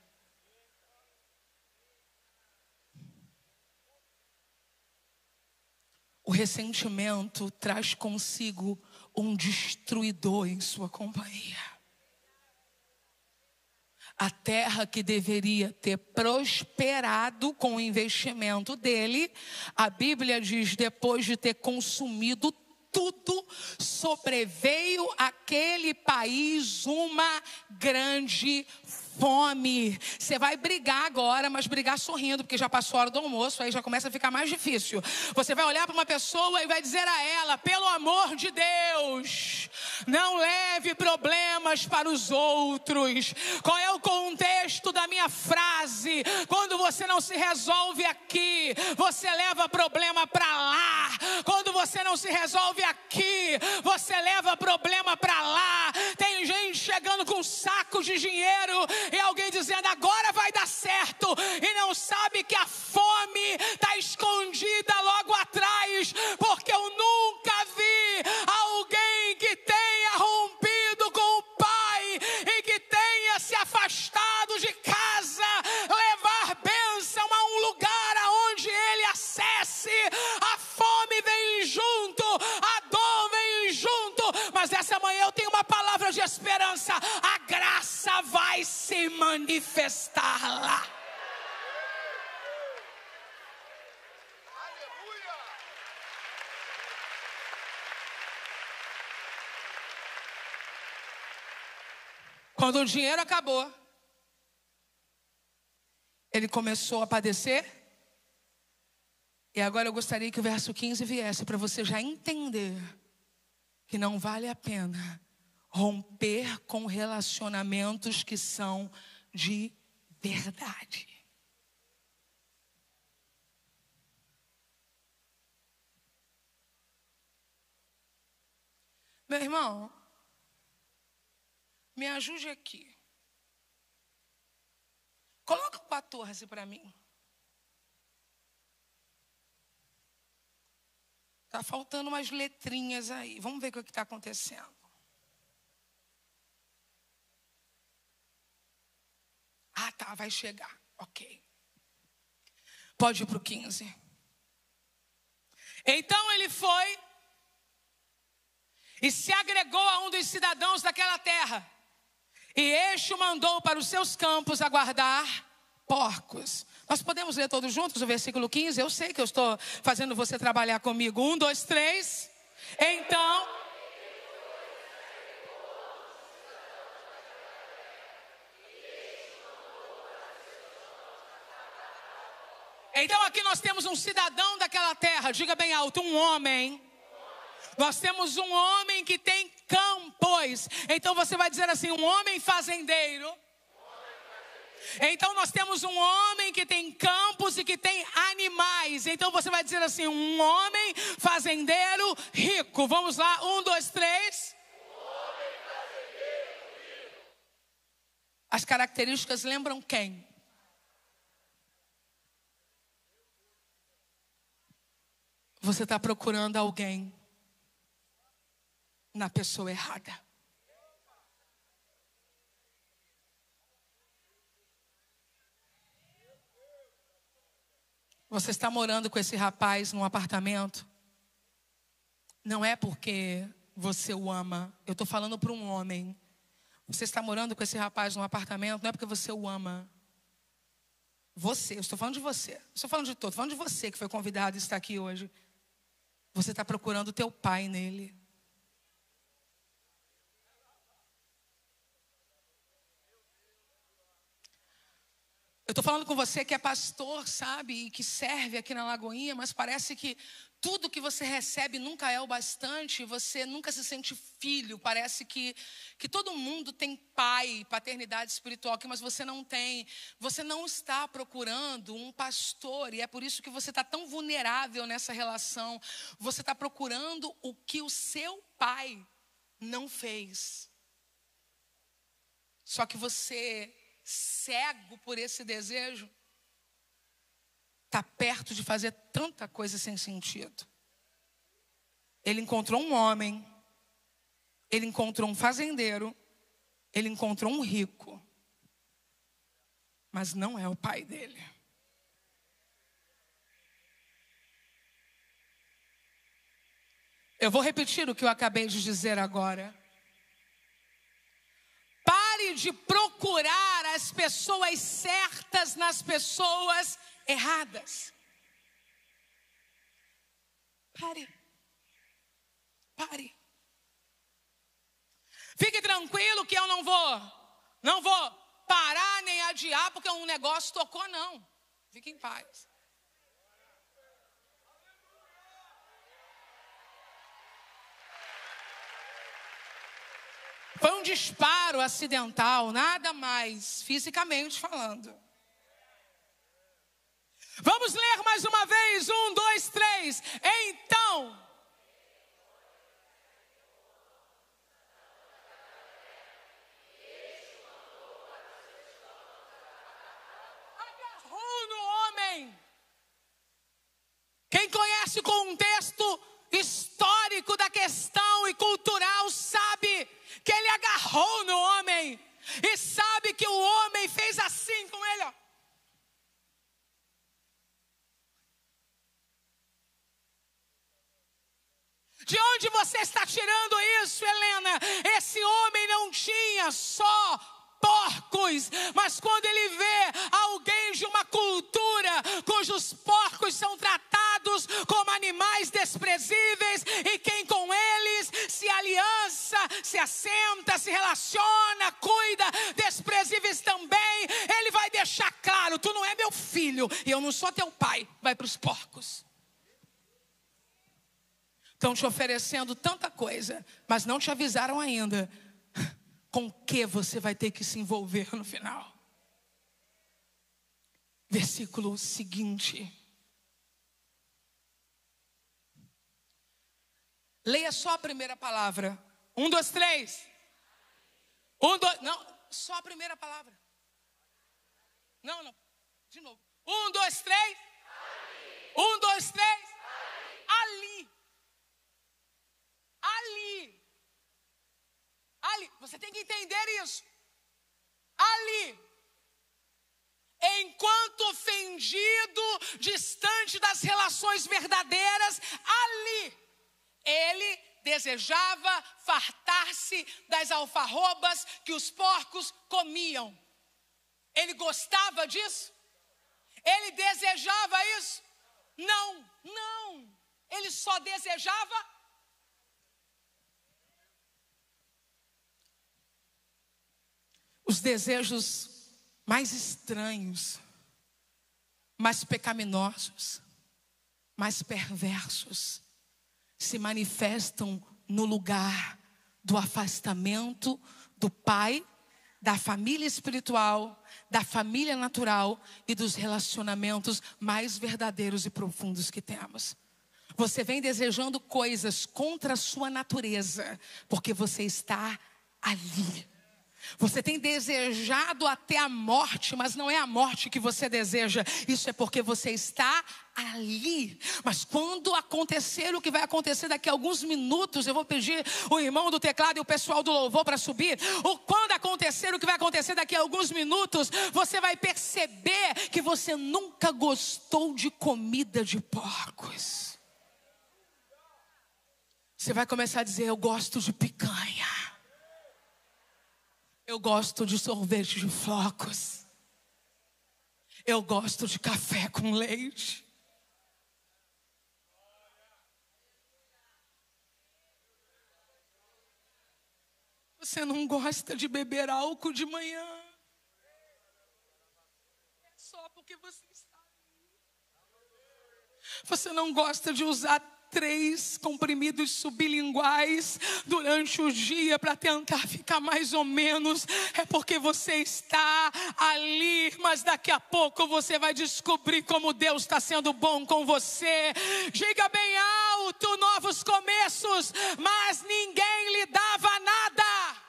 o ressentimento traz consigo um destruidor em sua companhia. A terra que deveria ter prosperado com o investimento dele, a Bíblia diz, depois de ter consumido tudo, sobreveio àquele país uma grande fome. Você vai brigar agora, mas brigar sorrindo, porque já passou a hora do almoço, aí já começa a ficar mais difícil. Você vai olhar para uma pessoa e vai dizer a ela, pelo amor de Deus, não leve problemas para os outros. Qual é o contexto da minha frase? Quando você não se resolve aqui, você leva problema para lá. Quando você não se resolve aqui, você leva problema para lá. Tem gente chegando com sacos de dinheiro e alguém dizendo agora vai dar certo, e não sabe que a fome está escondida logo atrás, porque eu nunca vi alguém que tenha rompido com o pai e que tenha se afastado de casa, levar bênção a um lugar aonde ele acesse. A fome vem junto, a dor vem junto, mas essa manhã eu tenho uma palavra de esperança. A graça vai se manifestar lá. Quando o dinheiro acabou, ele começou a padecer. E agora eu gostaria que o verso 15 viesse para você já entender que não vale a pena romper com relacionamentos que são de verdade. Meu irmão, me ajude aqui. Coloca o 14 para mim. Está faltando umas letrinhas aí. Vamos ver o que está acontecendo. Ah, tá, vai chegar. Ok. Pode ir para o 15. Então ele foi e se agregou a um dos cidadãos daquela terra. E este o mandou para os seus campos a guardar porcos. Nós podemos ler todos juntos o versículo 15? Eu sei que eu estou fazendo você trabalhar comigo. 1, 2, 3. Então aqui nós temos um cidadão daquela terra. Diga bem alto, um homem. Nós temos um homem que tem campos. Então você vai dizer assim, um homem fazendeiro. Então nós temos um homem que tem campos e que tem animais. Então você vai dizer assim, um homem fazendeiro rico. Vamos lá, 1, 2, 3. As características lembram quem? Você está procurando alguém na pessoa errada. Você está morando com esse rapaz num apartamento, não é porque você o ama. Eu estou falando para um homem. Você está morando com esse rapaz num apartamento, não é porque você o ama. Você, eu estou falando de você. Eu estou falando de todo, estou falando de você que foi convidado e está aqui hoje. Você está procurando o teu pai nele. Eu estou falando com você que é pastor, sabe? E que serve aqui na Lagoinha, mas parece que tudo que você recebe nunca é o bastante, você nunca se sente filho. Parece que todo mundo tem pai, paternidade espiritual aqui, mas você não tem. Você não está procurando um pastor, e é por isso que você está tão vulnerável nessa relação. Você está procurando o que o seu pai não fez. Só que você, cego por esse desejo, está perto de fazer tanta coisa sem sentido. Ele encontrou um homem, ele encontrou um fazendeiro, ele encontrou um rico, mas não é o pai dele. Eu vou repetir o que eu acabei de dizer agora. Pare de procurar as pessoas certas nas pessoas erradas. Pare. Fique tranquilo que eu não vou parar nem adiar porque um negócio tocou, não. Fique em paz. Foi um disparo acidental, nada mais, fisicamente falando. Vamos ler mais uma vez, 1, 2, 3. Então, agarrou no homem. Quem conhece o contexto histórico da questão e cultural sabe que ele agarrou no homem. E sabe que o homem fez assim com ele, ó. De onde você está tirando isso, Helena? Esse homem não tinha só porcos, mas quando ele vê alguém de uma cultura cujos porcos são tratados como animais desprezíveis e quem com eles se aliança, se assenta, se relaciona, cuida, desprezíveis também, ele vai deixar claro: tu não é meu filho e eu não sou teu pai. Vai para os porcos. Estão te oferecendo tanta coisa, mas não te avisaram ainda com o que você vai ter que se envolver no final. Versículo seguinte. Leia só a primeira palavra. 1, 2, 3. 1, 2, não, só a primeira palavra. Não, de novo. 1, 2, 3. 1, 2, 3. Ali. Você tem que entender isso. Ali, enquanto ofendido, distante das relações verdadeiras, ali, ele desejava fartar-se das alfarrobas que os porcos comiam. Ele gostava disso? Ele desejava isso? Não. Ele só desejava. Os desejos mais estranhos, mais pecaminosos, mais perversos, se manifestam no lugar do afastamento do pai, da família espiritual, da família natural e dos relacionamentos mais verdadeiros e profundos que temos. Você vem desejando coisas contra a sua natureza, porque você está ali. Você tem desejado até a morte, mas não é a morte que você deseja. Isso é porque você está ali. Mas quando acontecer o que vai acontecer daqui a alguns minutos, eu vou pedir o irmão do teclado e o pessoal do louvor para subir. Ou quando acontecer o que vai acontecer daqui a alguns minutos, você vai perceber que você nunca gostou de comida de porcos. Você vai começar a dizer: eu gosto de picanha. Eu gosto de sorvete de flocos. Eu gosto de café com leite. Você não gosta de beber álcool de manhã. É só porque você está ali. Você não gosta de usar 3 comprimidos sublinguais durante o dia para tentar ficar mais ou menos. É porque você está ali, mas daqui a pouco você vai descobrir como Deus está sendo bom com você. Diga bem alto: novos começos, mas ninguém lhe dava nada.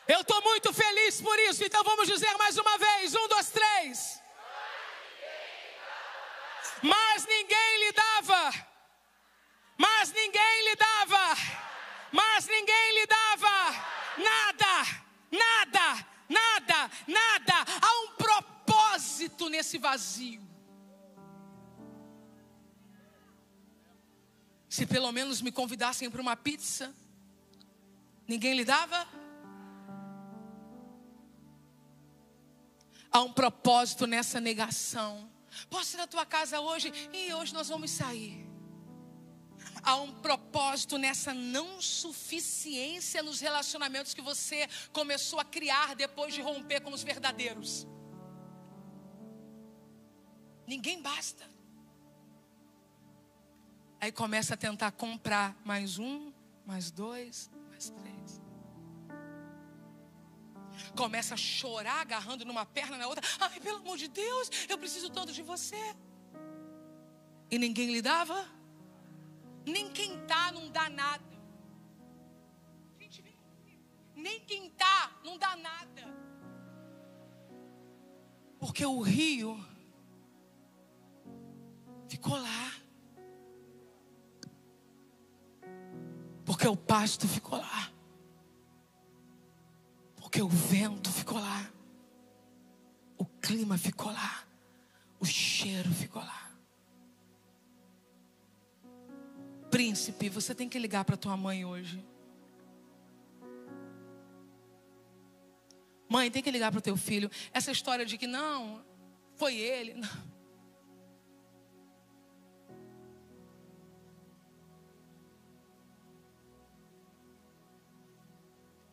Eu estou muito feliz por isso, então vamos dizer mais uma vez: 1, 2, 3. Mas ninguém lhe dava, mas ninguém lhe dava, mas ninguém lhe dava nada, nada, nada, nada. Há um propósito nesse vazio. Se pelo menos me convidassem para uma pizza, ninguém lhe dava. Há um propósito nessa negação. Posso ir na tua casa hoje? E hoje nós vamos sair. Há um propósito nessa não suficiência nos relacionamentos que você começou a criar depois de romper com os verdadeiros. Ninguém basta. Aí começa a tentar comprar mais 1, mais 2, mais 3. Começa a chorar, agarrando numa perna na outra. Ai, pelo amor de Deus, eu preciso tanto de você. E ninguém lhe dava? Nem quem tá não dá nada. Gente, nem quem tá não dá nada. Porque o rio ficou lá. Porque o pasto ficou lá. Porque o vento ficou lá, o clima ficou lá, o cheiro ficou lá. Príncipe, você tem que ligar para tua mãe hoje. Mãe, tem que ligar para o teu filho. Essa história de que não, foi ele. Não.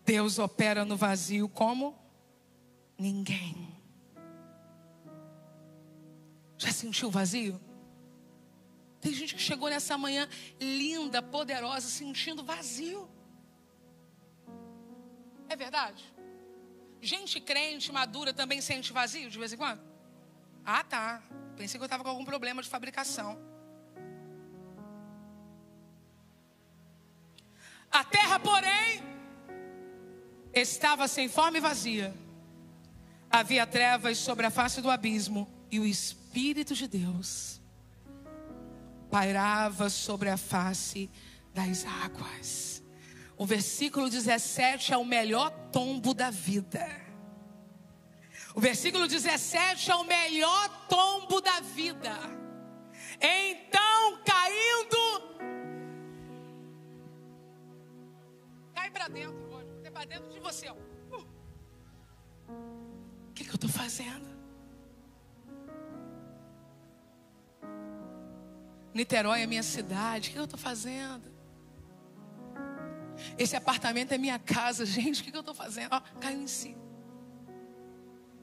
Deus opera no vazio como ninguém. Já sentiu o vazio? Tem gente que chegou nessa manhã linda, poderosa, sentindo vazio. É verdade? Gente crente, madura, também sente vazio de vez em quando? Ah, tá. Pensei que eu estava com algum problema de fabricação. A terra, porém, estava sem forma e vazia. Havia trevas sobre a face do abismo, e o Espírito de Deus pairava sobre a face das águas. O versículo 17 é o melhor tombo da vida. O versículo 17 é o melhor tombo da vida. Então, caindo, cai para dentro. Para dentro de você. O que eu estou fazendo? Niterói é minha cidade. O que eu estou fazendo? Esse apartamento é minha casa. Gente, o que eu estou fazendo? Ó, caiu em si.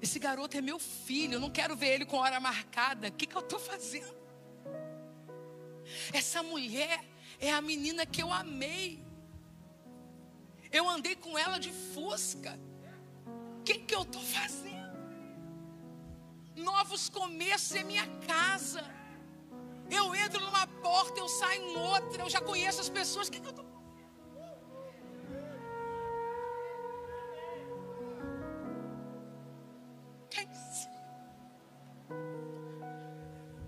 Esse garoto é meu filho. Eu não quero ver ele com hora marcada. O que eu estou fazendo? Essa mulher é a menina que eu amei. Eu andei com ela de Fusca. O que eu estou fazendo? Novos começos é minha casa. Eu entro numa porta, eu saio em outra. Eu já conheço as pessoas. O que eu estou fazendo?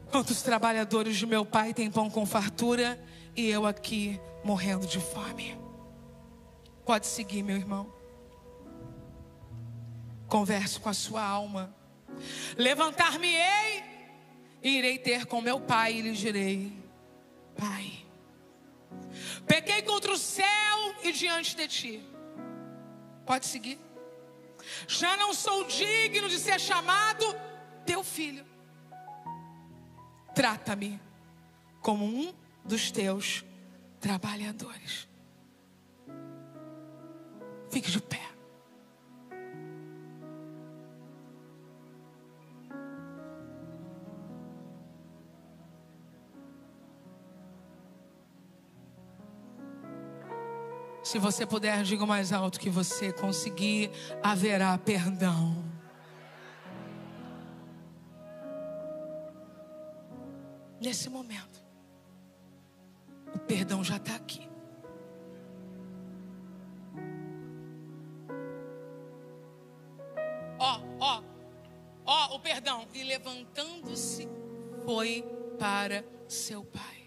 Quantos trabalhadores de meu pai têm pão com fartura e eu aqui morrendo de fome? Pode seguir, meu irmão. Converse com a sua alma. Levantar-me-ei e irei ter com meu pai e lhe direi: Pai, pequei contra o céu e diante de ti. Pode seguir. Já não sou digno de ser chamado teu filho. Trata-me como um dos teus trabalhadores. Fique de pé. Se você puder, diga o mais alto que você conseguir, haverá perdão. Nesse momento, o perdão já está aqui. O perdão. E levantando-se, foi para seu pai.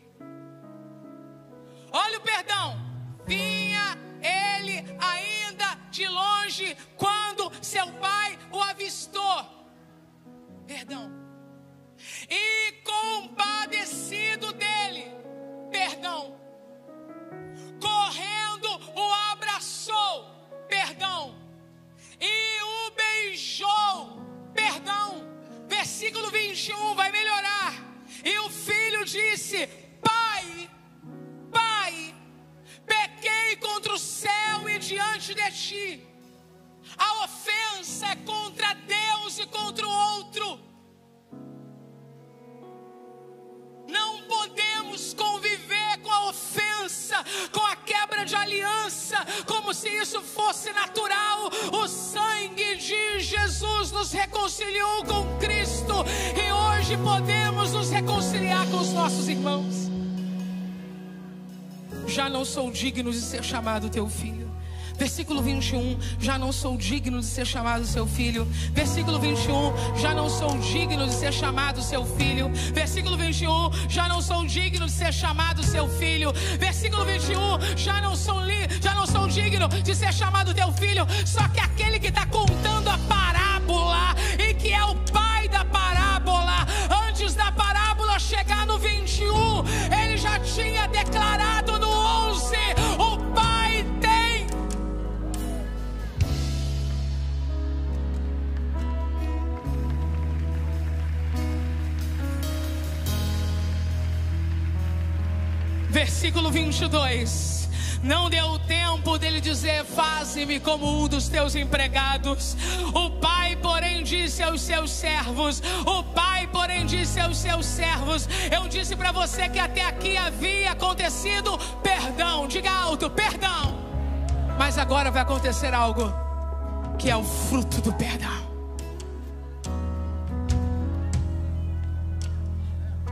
Olha o perdão. Vinha ele ainda de longe quando seu pai o avistou. Perdão. E compadecido dele, perdão, correndo o abraçou, perdão, e o beijou, perdão. Versículo 21 vai melhorar. E o filho disse: Pai, pequei contra o céu e diante de ti. A ofensa é contra Deus e contra o outro. Não podemos conviver com a ofensa, com a quebra de aliança, como se isso fosse natural. O sangue de Jesus nos reconciliou com Cristo, e hoje podemos nos reconciliar com os nossos irmãos. Já não sou digno de ser chamado teu filho. Versículo 21, já não sou digno de ser chamado seu filho. Versículo 21, já não sou digno de ser chamado seu filho. Versículo 21, já não sou digno de ser chamado seu filho. Versículo 21, já não sou digno de ser chamado teu filho. Só que aquele que está contando a parábola, e que é o pai da parábola, antes da parábola chegar no 21, ele já tinha declarado no 11, o pai tem. Versículo 22. Não deu tempo dele dizer: faze-me como um dos teus empregados. O pai, porém, disse aos seus servos. Eu disse para você que até aqui havia acontecido perdão. Diga alto: perdão. Mas agora vai acontecer algo que é o fruto do perdão.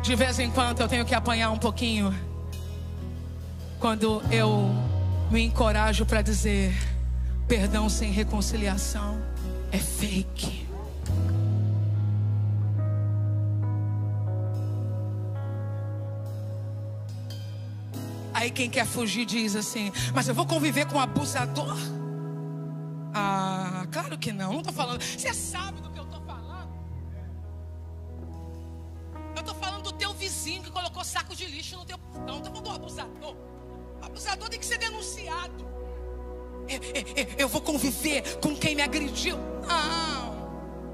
De vez em quando eu tenho que apanhar um pouquinho, quando eu me encorajo para dizer: perdão sem reconciliação é fake. Aí quem quer fugir diz assim: mas eu vou conviver com um abusador? Ah, claro que não, não estou falando. Você sabe do que eu estou falando? Eu estou falando do teu vizinho que colocou saco de lixo no teu portão. Não estou falando do abusador. O abusador tem que ser denunciado. Eu vou conviver com quem me agrediu? Não.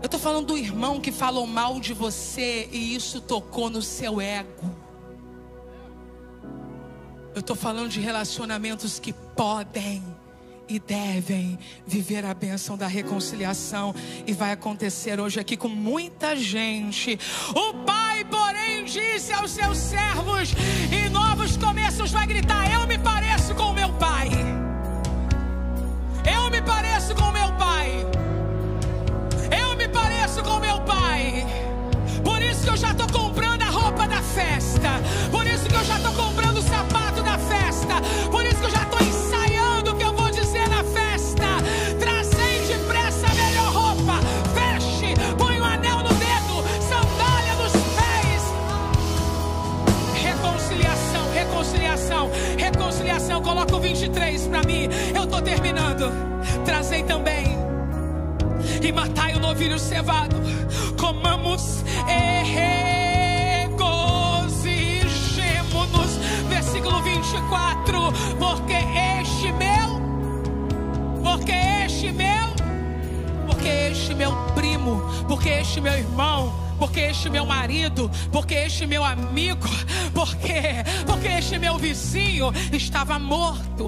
Eu estou falando do irmão que falou mal de você e isso tocou no seu ego. Eu estou falando de relacionamentos que podem e devem viver a bênção da reconciliação. E vai acontecer hoje aqui com muita gente. O pai, porém, disse aos seus servos, e novos começos vai gritar: eu me pareço com o meu pai. Eu me pareço com o meu pai. Eu me pareço com o meu pai. Por isso que eu já estou comprando a roupa da festa. Por isso que eu já estou comprando o sapato da festa. Por isso que eu já estou ensaiando o que eu vou dizer na festa. Trazei depressa a melhor roupa. Veste, põe um anel no dedo, sandália nos pés. Reconciliação, reconciliação, reconciliação. Coloca o 23 para mim. Eu estou terminando. Trazei também e matai o novilho cevado. Comamos e regozijemo-nos. Versículo 24. Porque este meu primo, porque este meu irmão, porque este meu marido, porque este meu amigo, porque este meu vizinho estava morto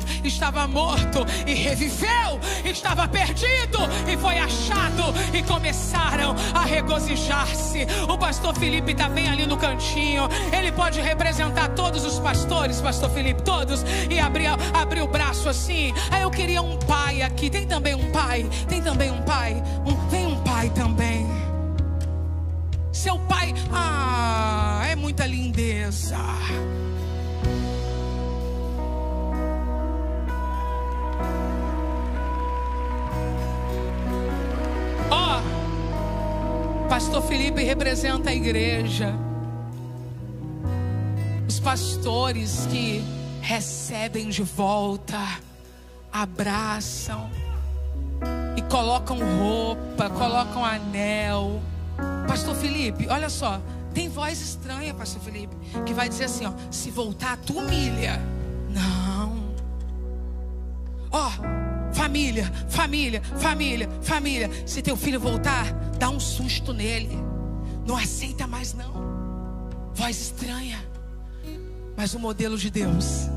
e reviveu, estava perdido e foi achado, e começaram a regozijar-se. O pastor Felipe está bem ali no cantinho, ele pode representar todos os pastores, pastor Felipe, todos, e abrir o braço assim. Aí eu queria um pai aqui. Tem também um pai? Tem também um pai? Vem um pai também. Seu pai, é muita lindeza. Pastor Felipe representa a igreja. Os pastores que recebem de volta, abraçam e colocam roupa, colocam anel. Pastor Felipe, olha só, tem voz estranha, pastor Felipe, que vai dizer assim, se voltar, tu humilha. Não. Família, família, família, família. Se teu filho voltar, dá um susto nele. Não aceita mais não. Voz estranha. Mas o modelo de Deus